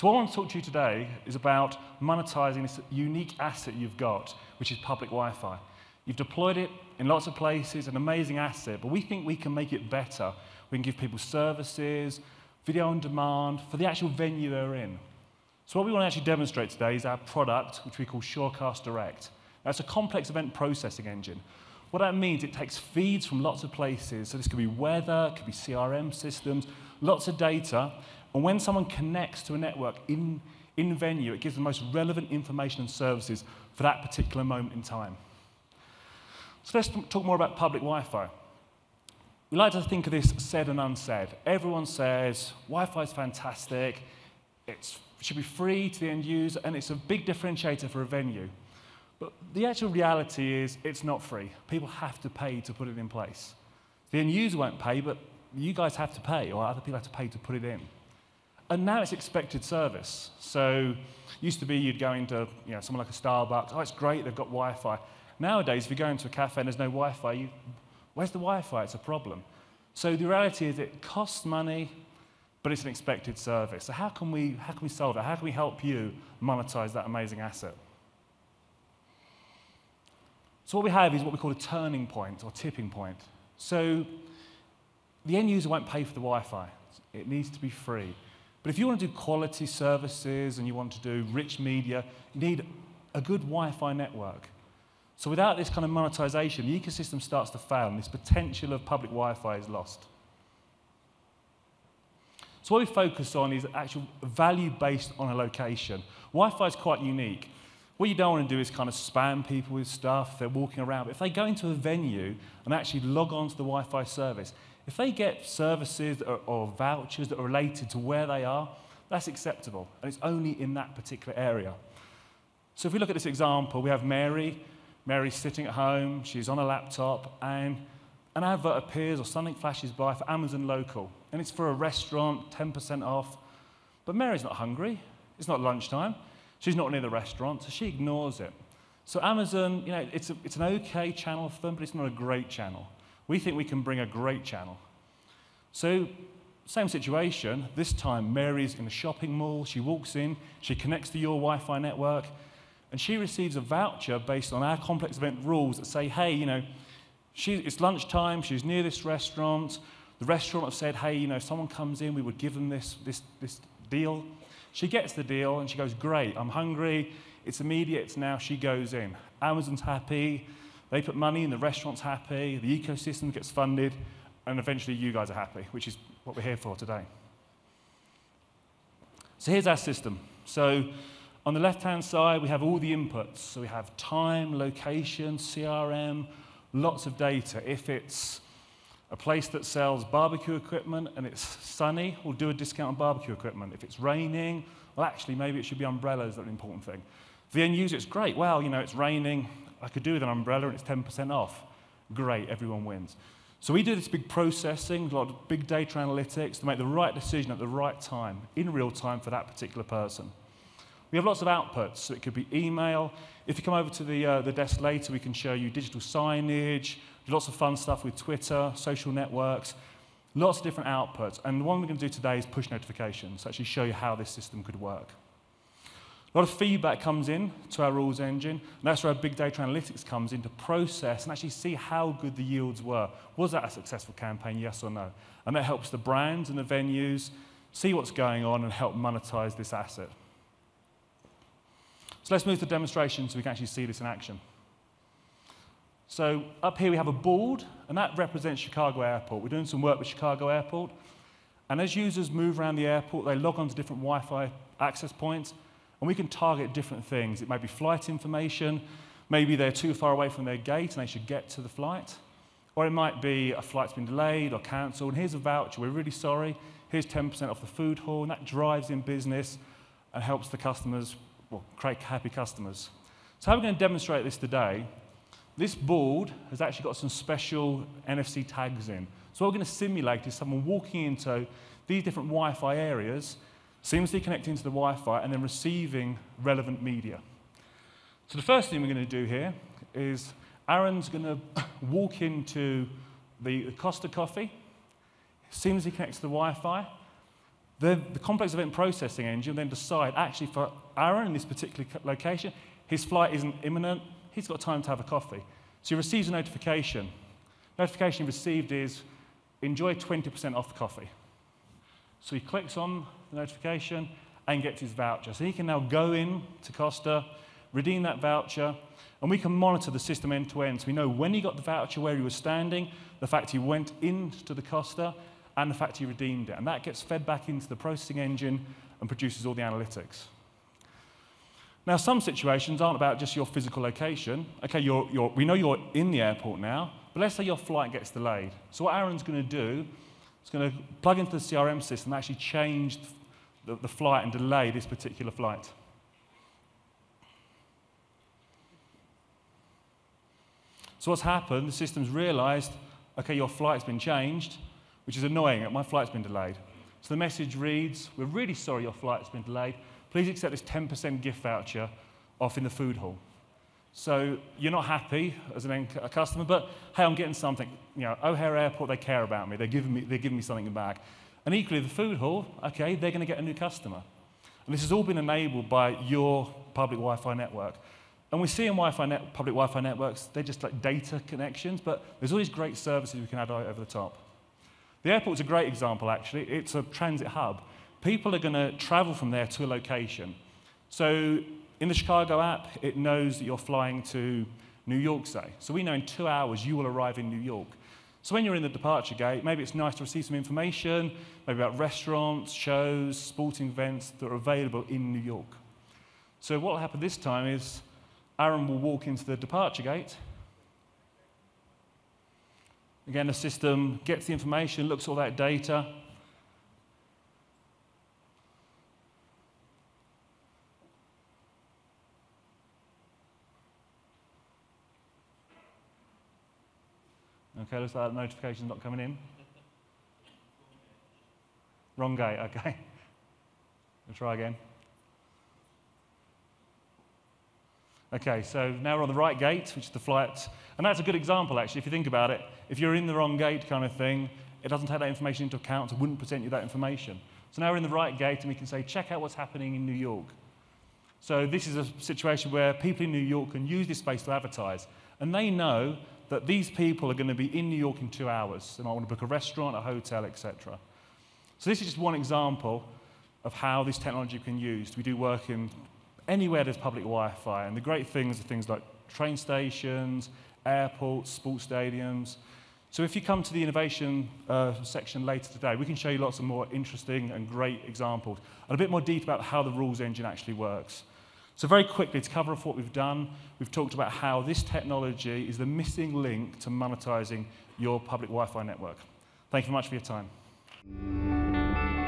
So what I want to talk to you today is about monetizing this unique asset you've got, which is public Wi-Fi. You've deployed it in lots of places, an amazing asset, but we think we can make it better. We can give people services, video on demand, for the actual venue they're in. So what we want to actually demonstrate today is our product, which we call Surecast Direct. Now, it's a complex event processing engine. What that means, it takes feeds from lots of places. So this could be weather, it could be CRM systems, lots of data. And when someone connects to a network in venue, it gives the most relevant information and services for that particular moment in time. So let's talk more about public Wi-Fi. We like to think of this said and unsaid. Everyone says Wi-Fi is fantastic, it should be free to the end user, and it's a big differentiator for a venue. But the actual reality is it's not free. People have to pay to put it in place. The end user won't pay, but you guys have to pay, or other people have to pay to put it in. And now it's expected service. So used to be you'd go into someone like a Starbucks, oh, it's great, they've got Wi-Fi. Nowadays, if you go into a cafe and there's no Wi-Fi, where's the Wi-Fi? It's a problem. So the reality is it costs money, but it's an expected service. So how can we solve it? How can we help you monetize that amazing asset? So what we have is what we call a turning point or tipping point. So the end user won't pay for the Wi-Fi. It needs to be free. But if you want to do quality services and you want to do rich media, you need a good Wi-Fi network. So without this kind of monetization, the ecosystem starts to fail, and this potential of public Wi-Fi is lost. So what we focus on is actual value based on a location. Wi-Fi is quite unique. What you don't want to do is kind of spam people with stuff. They're walking around. But if they go into a venue and actually log on to the Wi-Fi service, if they get services or vouchers that are related to where they are, that's acceptable. And it's only in that particular area. So if we look at this example, we have Mary. Mary's sitting at home. She's on a laptop. And an advert appears or something flashes by for Amazon Local. And it's for a restaurant, 10% off. But Mary's not hungry. It's not lunchtime. She's not near the restaurant, so she ignores it. So Amazon, it's an okay channel for them, but it's not a great channel. We think we can bring a great channel. So, same situation. This time, Mary's in a shopping mall. She walks in, she connects to your Wi-Fi network, and she receives a voucher based on our complex event rules that say, hey, it's lunchtime, she's near this restaurant. The restaurant have said, hey, if someone comes in, we would give them this deal. She gets the deal, and she goes, great, I'm hungry, it's immediate, it's now, she goes in. Amazon's happy, they put money in, the restaurant's happy, the ecosystem gets funded, and eventually you guys are happy, which is what we're here for today. So here's our system. So on the left-hand side, we have all the inputs. So we have time, location, CRM, lots of data. If it's a place that sells barbecue equipment and it's sunny, we'll do a discount on barbecue equipment. If it's raining, well, actually, maybe it should be umbrellas that are an important thing. For the end user, it's great. Well, it's raining. I could do with an umbrella, and it's 10% off. Great, everyone wins. So we do this big processing, a lot of big data analytics to make the right decision at the right time, in real time for that particular person. We have lots of outputs, so it could be email. If you come over to the desk later, we can show you digital signage, lots of fun stuff with Twitter, social networks, lots of different outputs. And the one we're going to do today is push notifications, to actually show you how this system could work. A lot of feedback comes in to our rules engine, and that's where our big data analytics comes in to process and actually see how good the yields were. Was that a successful campaign, yes or no? And that helps the brands and the venues see what's going on and help monetize this asset. So let's move to demonstration so we can actually see this in action. So up here we have a board, and that represents Chicago Airport. We're doing some work with Chicago Airport, and as users move around the airport, they log on to different Wi-Fi access points, and we can target different things. It may be flight information, maybe they're too far away from their gate and they should get to the flight, or it might be a flight's been delayed or cancelled, and here's a voucher, we're really sorry, here's 10% off the food hall, and that drives in business and helps the customers, create happy customers. So how we're going to demonstrate this today, this board has actually got some special NFC tags in. So what we're going to simulate is someone walking into these different Wi-Fi areas, seamlessly connecting to the Wi-Fi, and then receiving relevant media. So the first thing we're going to do here is Aaron's going to walk into the Costa Coffee, seamlessly connects to the Wi-Fi. The complex event processing engine then decide, actually for Aaron in this particular location, his flight isn't imminent, he's got time to have a coffee. So he receives a notification. Notification received is, enjoy 20% off the coffee. So he clicks on the notification and gets his voucher. So he can now go in to Costa, redeem that voucher, and we can monitor the system end to end. So we know when he got the voucher, where he was standing, the fact he went into the Costa, and the fact he redeemed it. And that gets fed back into the processing engine and produces all the analytics. Now, some situations aren't about just your physical location. Okay, we know you're in the airport now, but let's say your flight gets delayed. So what Aaron's going to do is going to plug into the CRM system and actually change the flight and delay this particular flight. So what's happened, the system's realized, okay, your flight's been changed, which is annoying, my flight's been delayed. So the message reads, we're really sorry your flight's been delayed. Please accept this 10% gift voucher off in the food hall. So you're not happy as a customer, but hey, I'm getting something. You know, O'Hare Airport, they care about me. They're giving me something back. And equally, the food hall, okay, they're going to get a new customer. And this has all been enabled by your public Wi-Fi network. And we see in public Wi-Fi networks, they're just like data connections, but there's all these great services we can add over the top. The airport's a great example, actually. It's a transit hub. People are going to travel from there to a location. So in the Chicago app, it knows that you're flying to New York, say. So we know in 2 hours you will arrive in New York. So when you're in the departure gate, maybe it's nice to receive some information, maybe about restaurants, shows, sporting events that are available in New York. So what will happen this time is Aaron will walk into the departure gate. Again, the system gets the information, looks at all that data. Okay, looks like the notification's not coming in. Wrong gate, okay. We'll try again. Okay, so now we're on the right gate, which is the flight. And that's a good example, actually, if you think about it. If you're in the wrong gate kind of thing, it doesn't take that information into account, so it wouldn't present you that information. So now we're in the right gate, and we can say, check out what's happening in New York. So this is a situation where people in New York can use this space to advertise. And they know that these people are going to be in New York in 2 hours. They might want to book a restaurant, a hotel, etc. So this is just one example of how this technology can be used. We do work in anywhere there's public Wi-Fi, and the great things are things like train stations, airports, sports stadiums. So if you come to the innovation section later today, we can show you lots of more interesting and great examples, and a bit more detail about how the rules engine actually works. So very quickly, to cover off what we've done, we've talked about how this technology is the missing link to monetizing your public Wi-Fi network. Thank you very much for your time.